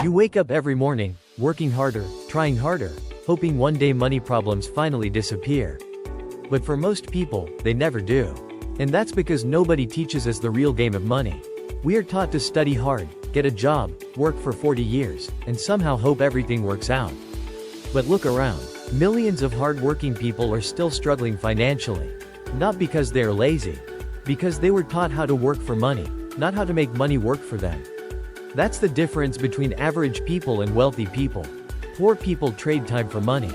You wake up every morning, working harder, trying harder, hoping one day money problems finally disappear. But for most people, they never do. And that's because nobody teaches us the real game of money. We are taught to study hard, get a job, work for 40 years, and somehow hope everything works out. But look around. Millions of hardworking people are still struggling financially. Not because they are lazy. Because they were taught how to work for money, not how to make money work for them. That's the difference between average people and wealthy people. Poor people trade time for money.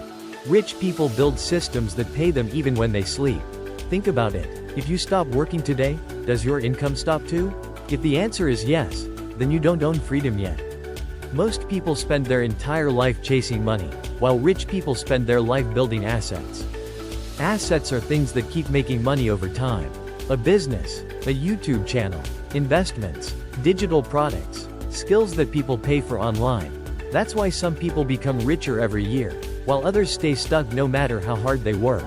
Rich people build systems that pay them even when they sleep. Think about it. If you stop working today, does your income stop too? If the answer is yes, then you don't own freedom yet. Most people spend their entire life chasing money, while rich people spend their life building assets. Assets are things that keep making money over time. A business, a YouTube channel, investments, digital products, skills that people pay for online. That's why some people become richer every year, while others stay stuck no matter how hard they work.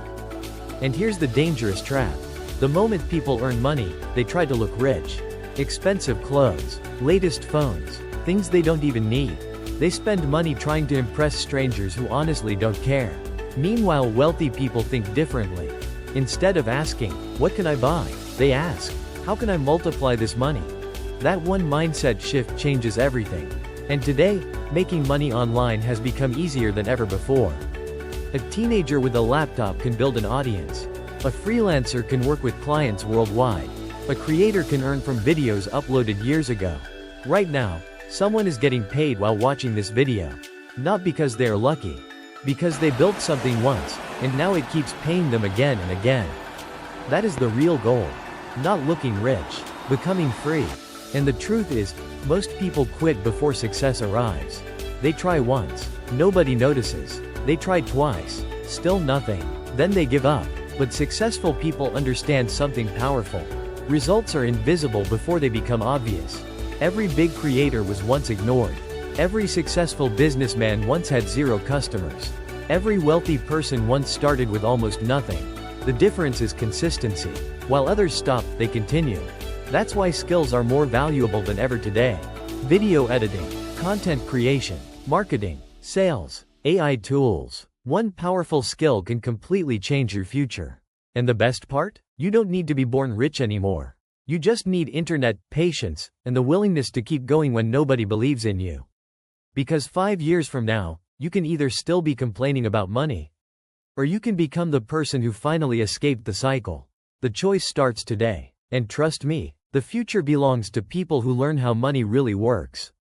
And here's the dangerous trap. The moment people earn money, they try to look rich. Expensive clothes, latest phones, things they don't even need. They spend money trying to impress strangers who honestly don't care. Meanwhile, wealthy people think differently. Instead of asking, "What can I buy?" they ask, "How can I multiply this money?" That one mindset shift changes everything. And today, making money online has become easier than ever before. A teenager with a laptop can build an audience. A freelancer can work with clients worldwide. A creator can earn from videos uploaded years ago. Right now, someone is getting paid while watching this video. Not because they are lucky. Because they built something once, and now it keeps paying them again and again. That is the real goal. Not looking rich, becoming free. And the truth is, most people quit before success arrives. They try once, nobody notices. They try twice, still nothing. Then they give up. But successful people understand something powerful. Results are invisible before they become obvious. Every big creator was once ignored. Every successful businessman once had 0 customers. Every wealthy person once started with almost nothing. The difference is consistency. While others stop, they continue. That's why skills are more valuable than ever today. Video editing, content creation, marketing, sales, AI tools. One powerful skill can completely change your future. And the best part? You don't need to be born rich anymore. You just need internet, patience, and the willingness to keep going when nobody believes in you. Because 5 years from now, you can either still be complaining about money, or you can become the person who finally escaped the cycle. The choice starts today. And trust me, the future belongs to people who learn how money really works.